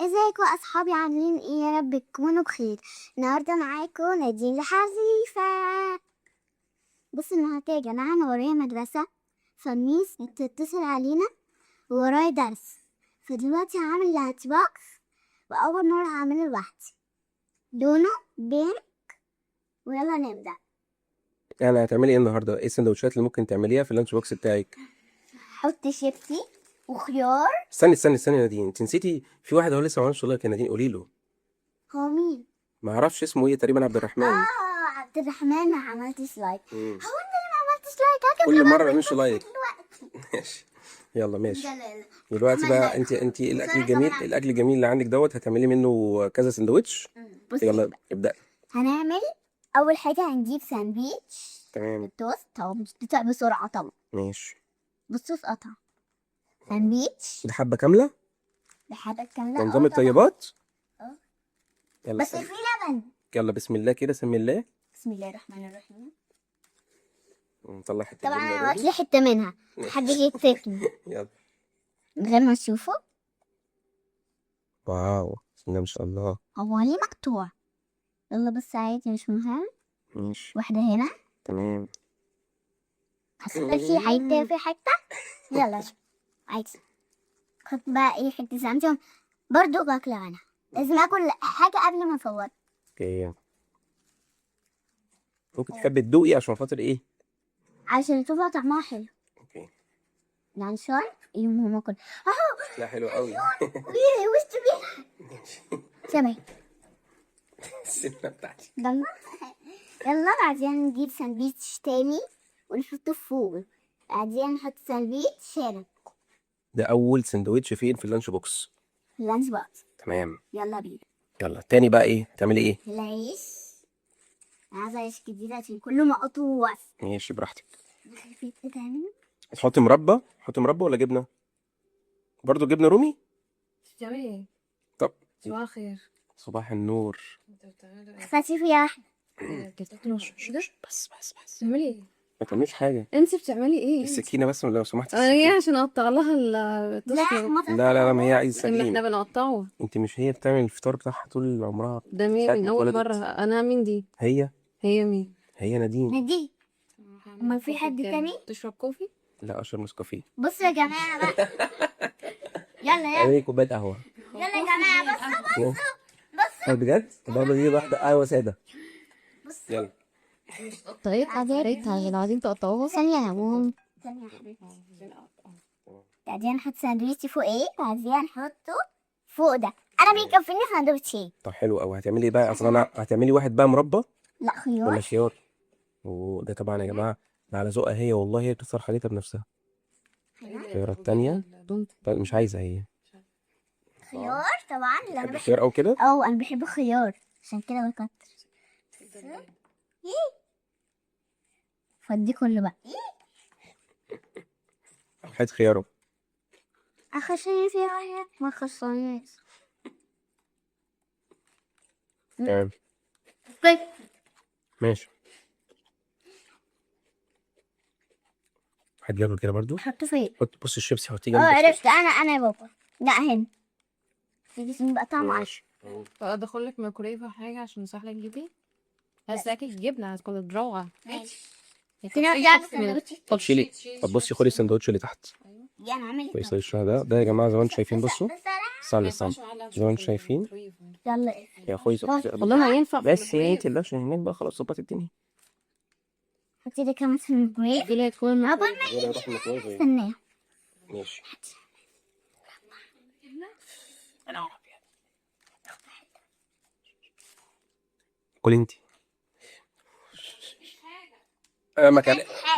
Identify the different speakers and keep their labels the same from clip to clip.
Speaker 1: ازيكم اصحابي، عاملين ايه؟ يا رب تكونوا بخير. النهارده معاكم نادين الحريفه. بصوا النهارده يا جماعه، انا ورايا مدرسه، فالميس بتتصل علينا وورايا درس، فدلوقتي هعمل لانش بوكس، واول مره هعمله لوحدي، لونه بينك. ويلا نبدا.
Speaker 2: يعني هتعملي ايه النهارده؟ ايه السندوتشات اللي ممكن تعمليها في اللانش بوكس بتاعك؟
Speaker 1: حط شيبسي وخيار.
Speaker 2: استني يا نادين، انت نسيتي في واحد هو لسه ما عملش لايك. يا نادين قولي له.
Speaker 1: هو مين؟
Speaker 2: ما اعرفش اسمه ايه، تقريبا عبد الرحمن.
Speaker 1: عبد الرحمن. ما عملتش لايك.
Speaker 2: مم.
Speaker 1: هو انت اللي ما عملتش لايك؟
Speaker 2: كل مره ما بيعملش لايك.
Speaker 1: دلوقتي
Speaker 2: ماشي، يلا ماشي.
Speaker 1: لا.
Speaker 2: دلوقتي
Speaker 1: عمل
Speaker 2: بقى
Speaker 1: لايك.
Speaker 2: انت الاكل
Speaker 1: وصورة
Speaker 2: الجميل
Speaker 1: كمان.
Speaker 2: الاكل الجميل اللي عندك دوت هتعملي منه كذا سندوتش.
Speaker 1: بص
Speaker 2: يلا ابدا.
Speaker 1: هنعمل اول حاجه، هنجيب ساندويتش
Speaker 2: تمام
Speaker 1: التوست. هو مش بتاع بسرعه طبعا.
Speaker 2: ماشي.
Speaker 1: بصوص قطع ساندويتش
Speaker 2: ده حبه كامله
Speaker 1: بحاجه كامله.
Speaker 2: ده نظام
Speaker 1: طبعا.
Speaker 2: الطيبات.
Speaker 1: اه.
Speaker 2: يلا
Speaker 1: بس في لبن.
Speaker 2: يلا بسم الله كده، سمي الله.
Speaker 1: بسم الله الرحمن الرحيم.
Speaker 2: نطلع حته
Speaker 1: طبعا
Speaker 2: جبنه
Speaker 1: انا
Speaker 2: رومي.
Speaker 1: واكله حته منها، حد يتاكل
Speaker 2: يلا.
Speaker 1: من غير ما تشوفه.
Speaker 2: واو، بسم الله ما شاء الله.
Speaker 1: هو ليه مقطوع؟ يلا بس عادي، مش مهم.
Speaker 2: ماشي
Speaker 1: واحده هنا.
Speaker 2: تمام.
Speaker 1: حسيت في حته في حته. يلا عادي. خد بقى ايه حته سمسم. برضو باكله انا، لازم اكل حاجه قبل ما اصور.
Speaker 2: اوكي، ممكن تحبي تدوقي عشان خاطر ايه؟
Speaker 1: عشان تبقى طعمها حلو.
Speaker 2: اوكي.
Speaker 1: يعني شوي يوم هما كل اهو.
Speaker 2: لا حلو قوي.
Speaker 1: وش بيها سامي
Speaker 2: السنه بتاعتي.
Speaker 1: يلا بعدين نجيب ساندويتش تاني ونحطه فوق. بعدين نحط ساندويتش شارب
Speaker 2: ده اول سندوتش فين في اللانش بوكس؟
Speaker 1: في اللانش بوكس.
Speaker 2: تمام.
Speaker 1: يلا بينا.
Speaker 2: يلا تاني بقى ايه تعملي ايه؟
Speaker 1: العيش. أنا عايزة عيش جديد عشان كله مقطوع.
Speaker 2: ماشي براحتك.
Speaker 1: في ايه تاني؟
Speaker 2: تحطي مربى ولا جبنه؟ برضو جبنه رومي.
Speaker 3: بتعملي ايه؟
Speaker 2: طب
Speaker 3: صباح الخير.
Speaker 2: صباح النور.
Speaker 3: انت بتعملي ايه؟
Speaker 1: خدتي فيها واحدة.
Speaker 2: بس
Speaker 3: بتعملي ايه؟
Speaker 2: ما تعمليش حاجه.
Speaker 3: انت بتعملي ايه؟
Speaker 2: السكينه بس لو سمحتي.
Speaker 3: انا جايه
Speaker 2: السكينة.
Speaker 3: عشان اقطع لها الطفل.
Speaker 2: لا ما هي عايزه
Speaker 3: لما
Speaker 2: سكينه.
Speaker 3: احنا بنقطعه.
Speaker 2: انت مش هي بتعمل الفطار بتاعها طول عمرها؟
Speaker 3: ده مين
Speaker 2: ساعة
Speaker 3: من
Speaker 2: ما
Speaker 3: اول
Speaker 2: اتولدت.
Speaker 3: مره؟ انا مين دي؟
Speaker 2: هي
Speaker 3: مين؟
Speaker 2: هي نادين.
Speaker 1: ندي. أمال في حد تاني؟
Speaker 3: تشرب كوفي؟
Speaker 2: لا اشرب نسكافيه.
Speaker 1: بصوا يا جماعة بقى. يلا
Speaker 2: اعملي كوبايه قهوه.
Speaker 1: يلا يا جماعة، بصوا.
Speaker 2: بجد؟ طب اعمل ايه؟ واحده قهوه ساده. يلا.
Speaker 3: طريقة عايزين تقطعوها.
Speaker 1: ثانية يا ماما. ثانية يا حبيبتي. بعدين نحط ساندويتش فوق ايه، بعدين نحطه فوق ده. انا بيكفيني ساندويتشين.
Speaker 2: طب حلو قوي. هتعملي ايه بقى اصلا؟ هتعملي واحد بقى مربى
Speaker 1: لا
Speaker 2: ولا
Speaker 1: خيار.
Speaker 2: خيار؟ وده طبعا يا جماعه ده على ذوقها هي، والله هي بتختار حاجتها بنفسها. الخيارة التانية طيب مش عايزه هي.
Speaker 1: خيار طبعا، اللي انا
Speaker 2: بتحب
Speaker 1: بحب.
Speaker 2: الخيار او كده؟
Speaker 1: انا بحب الخيار عشان كده بكتر. فدي كله بقى.
Speaker 2: هات خياره.
Speaker 1: اخشني فيها واحد ما خصنيش.
Speaker 2: تمام ماشي. هات كده برضو.
Speaker 1: حطه فين؟
Speaker 2: بص الشيبسي حطيه جنب
Speaker 1: عرفت. انا يا بابا. لا هنا في جسمي بقى طعمه.
Speaker 2: ماشي.
Speaker 3: ادخل لك ميكرويف او حاجه عشان يسهل لك تجيبي. هساكي الجبنه هتكون تروع.
Speaker 2: طب شيلي. طب بصي خدي السندوتش اللي تحت.
Speaker 1: انا عامل
Speaker 2: كويس ده يا جماعه زي ما انتم شايفين. بصوا استنى زي ما انتم شايفين
Speaker 1: يلا
Speaker 2: يا اخوي.
Speaker 3: والله ما ينفع.
Speaker 2: بس يا انت اللي عشان هناك بقى خلاص ظبط الدنيا.
Speaker 1: حطي ده كمان في الميكرويف.
Speaker 3: دي اللي هتكون
Speaker 1: قبل ما استناه.
Speaker 2: ماشي. كل انت.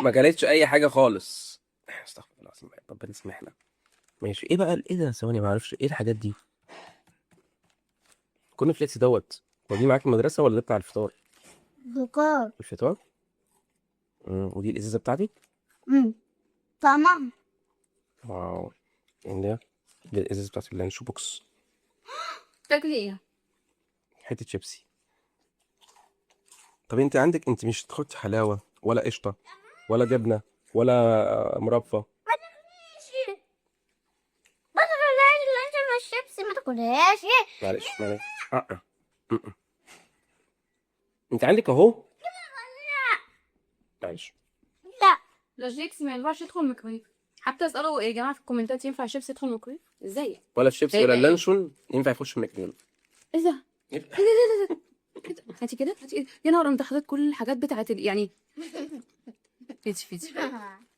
Speaker 2: ما كانتش اي حاجه خالص. استغفر الله العظيم، ربنا يسامحنا. ماشي. ايه بقى ايه ده؟ ثواني ما اعرفش ايه الحاجات دي. كورن فليكس دوت هو دي معاك المدرسه ولا ده بتاع الفطار؟
Speaker 1: بكار.
Speaker 2: الفطار. ودي الازازه بتاعتي.
Speaker 1: طعمها.
Speaker 2: واو. يعني دي الازازه بتاعت اللانش بوكس.
Speaker 3: تاكلي ايه؟
Speaker 2: حته شيبسي. طب انت مش تحطي حلاوه ولا قشطه ولا جبنه ولا مربى؟
Speaker 1: ما تاكليش. بس الشيبسي ما تاكلهاش.
Speaker 2: معلش معلش. م-م. انت عندك اهو. معلش.
Speaker 1: لا
Speaker 3: لا الشيبسي ما ينفعش يدخل الميكرويف. حتى اسألوا يا جماعة في الكومنتات ينفع الشيبسي يدخل الميكرويف؟ ازاي؟
Speaker 2: ولا الشيبسي
Speaker 3: إيه
Speaker 2: ولا
Speaker 3: إيه؟
Speaker 2: اللانشون ينفع يخش الميكرويف.
Speaker 3: ايه ده؟ ايه ده ده ده كده هاتي كده هاتي كده. يا نهار انت خدت كل الحاجات بتاعت يعني فيتي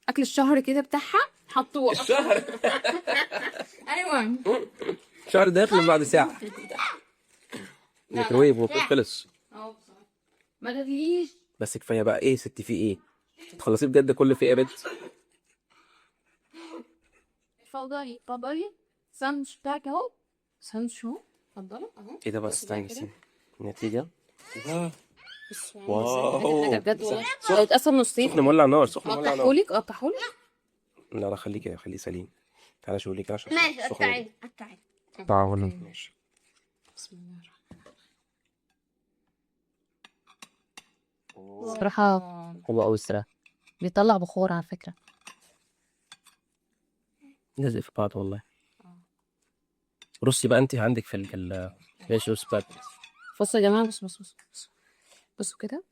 Speaker 3: اكل الشهر كده بتاعها حطوه.
Speaker 2: الشهر
Speaker 3: ايوه
Speaker 2: الشهر داخل بعد ساعة. ميكرويف وخلص.
Speaker 3: اه بصراحة ما تغليش.
Speaker 2: بس كفاية بقى، ايه ستي في ايه؟ تخلصيه بجد كل في ايه يا بنت؟
Speaker 3: اتفضلي اتفضلي. ساندوتش بتاعك اهو. ساندوتش اهو. اتفضلوا اهو.
Speaker 2: ايه ده بقى؟
Speaker 3: بص بقى
Speaker 2: استنى
Speaker 3: كده.
Speaker 2: النتيجة.
Speaker 3: بص
Speaker 2: واو.
Speaker 3: حاجة بجد والله. لو اتقسم نصين
Speaker 2: سخن مولع نار، سخن مولع نار.
Speaker 3: اقطعهولك اقطعهولك.
Speaker 2: لا لا خليه كده، خليه سليم. تعالى شوف لي كده عشان
Speaker 1: ماشي
Speaker 2: سخن.
Speaker 1: قطعي قطعي.
Speaker 2: تعالى ماشي.
Speaker 3: بسم الله الرحمن الرحيم. صراحة
Speaker 4: حلو قوي الصراحه.
Speaker 3: بيطلع بخور على فكرة.
Speaker 2: لازق في بعض والله. رصي بقى انت عندك في ماشي رص بقى.
Speaker 3: بصوا يا جماعة بصوا بصوا كده.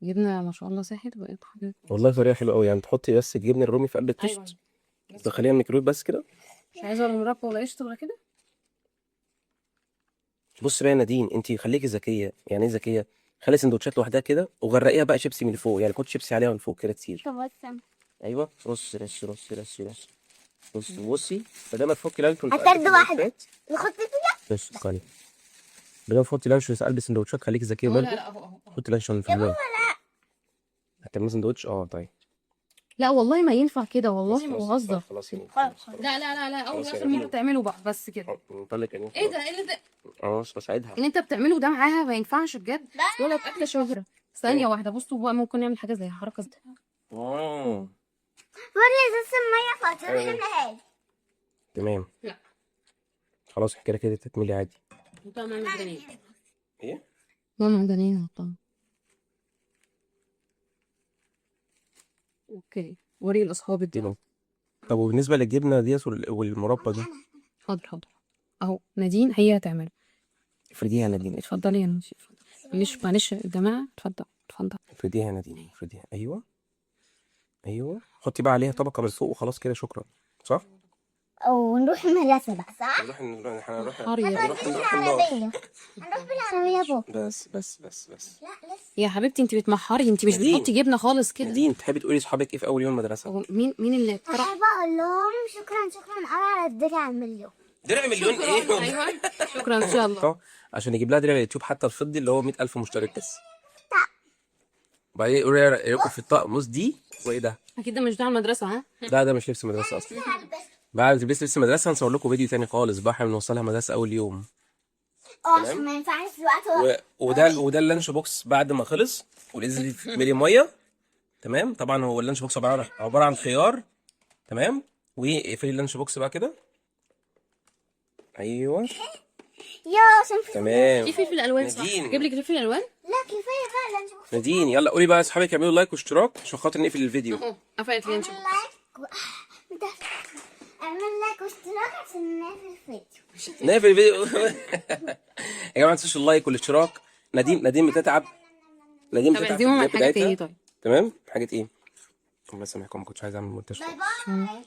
Speaker 3: جبنة ما شاء الله ساحت وبقت حاجة.
Speaker 2: والله طريقة حلوة قوي، يعني تحطي بس الجبنة الرومي في قلب
Speaker 3: ايوه
Speaker 2: التوست، تدخليها الميكرويف بس كده.
Speaker 3: مش عايزة ولا مربى ولا قشطة ولا كده.
Speaker 2: بص بقى يا نادين، انت خليكي ذكية. يعني ايه ذكية؟ خلي سندوتشات لوحدها كده وغرقيها بقى شيبسي من فوق، يعني كنت شيبسي عليها من فوق كده كتير.
Speaker 1: طب استنى.
Speaker 2: ايوه رص رص رص رص رص. بصي بدل ما تفكي لانشون
Speaker 1: هتاخد واحدة. نحط فيها.
Speaker 2: بس قالي بدل ما تحطي لانشون في قلب سندوتشات خليكي ذكية
Speaker 3: لا
Speaker 2: برضه.
Speaker 3: لا اهو
Speaker 2: حطي لانشون في الباقي. هتعملي سندوتش؟ طيب.
Speaker 3: لا والله ما ينفع كده والله
Speaker 2: خلاص،
Speaker 3: ما
Speaker 2: خلاص،
Speaker 3: بهزر.
Speaker 2: خلاص يعني.
Speaker 1: خلاص.
Speaker 3: لا اول
Speaker 2: خلاص يا
Speaker 3: واخر ما
Speaker 2: جميل.
Speaker 3: انت بتعمله بقى بس كده.
Speaker 2: نطلق يعني.
Speaker 3: ايه ده ايه ده
Speaker 2: خلاص بساعدها.
Speaker 3: اللي انت بتعمله ده معاها ما ينفعش بجد. ولا باكل شهرة. ثانية واحدة بصوا بقى ممكن نعمل حاجة زي الحركة دي.
Speaker 1: وري ازازة المية فاضية
Speaker 2: أيوة.
Speaker 1: نحلها.
Speaker 2: تمام.
Speaker 3: لا.
Speaker 2: خلاص كده كده تتملي عادي.
Speaker 3: طبعا معدنية.
Speaker 2: ايه؟
Speaker 3: طبعا معدنية طبعا. اوكي وري الاصحاب دي.
Speaker 2: دي. طب وبالنسبة للجبنة ديت والمربى دي؟
Speaker 3: حاضر اهو نادين هي هتعمله.
Speaker 2: افرديها يا نادين.
Speaker 3: اتفضلي يا نوشي معلش يا جماعة اتفضل.
Speaker 2: افرديها يا نادين، افرديها. ايوه حطي بقى عليها طبقة من فوق وخلاص كده، شكرا. صح؟
Speaker 1: أو نروح المدرسة بقى صح؟
Speaker 2: هنروح
Speaker 3: حرية.
Speaker 2: نروح
Speaker 1: بالعربية. هنروح بالعربية بابا.
Speaker 2: بس
Speaker 1: لا لسه.
Speaker 3: يا حبيبتي انت بتمحري انت مش
Speaker 2: نادين.
Speaker 3: بتحطي جبنة خالص كده.
Speaker 2: نادين تحبي تقولي لاصحابك ايه في اول يوم مدرسة؟
Speaker 3: هو مين اللي اقترح؟
Speaker 1: أحب أقول لهم شكرا أوي على الدرع المليون.
Speaker 2: درع مليون ايه؟
Speaker 3: ايوه شكرا ان شاء الله.
Speaker 2: عشان يجيب لها درع اليوتيوب حتى الفضي اللي هو 100,000 مشترك بس. وبعدين يقولوا يا رأيكم في الطقم دي وايه ده؟
Speaker 3: اكيد ده مش بتاع المدرسة ها؟
Speaker 2: ده مش لبس مدرسة اصلا. بعد ما تلبسي لبس مدرسة هنصور لكم فيديو تاني خالص بقى، احنا بنوصلها مدرسة اول يوم.
Speaker 1: عشان ما ينفعش دلوقتي.
Speaker 2: وده اللانش بوكس بعد ما خلص ونزل في ملي ميه. تمام. طبعا هو اللانش بوكس عباره عن خيار. تمام. واقفلي اللانش بوكس بقى كده. ايوه
Speaker 1: يا عشان في.
Speaker 2: تمام.
Speaker 3: في فلفل الوان صح؟
Speaker 2: نادين.
Speaker 3: اجيب لك فلفل الوان؟
Speaker 1: لا كفاية بقى لانش بوكس.
Speaker 2: نادين يلا قولي بقى لاصحابك يعملوا لايك واشتراك عشان خاطر نقفل الفيديو.
Speaker 3: اهو قفلت لي انت.
Speaker 1: اعمل لايك واشتراك عشان نقفل الفيديو.
Speaker 2: نقفل الفيديو. يا جماعه ما تنسوش اللايك والاشتراك. نادين بتتعب. نادين
Speaker 3: طب
Speaker 2: بتتعب في
Speaker 3: اعزمهم على
Speaker 2: الفيديوهات
Speaker 3: حاجة ايه
Speaker 2: بتاعتها.
Speaker 3: طيب؟
Speaker 2: تمام. حاجه ايه؟ الله يسامحكم ما كنتش عايز اعمل مونتاج.
Speaker 1: باي باي.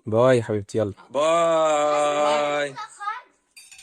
Speaker 2: باي يا حبيبتي يلا باي.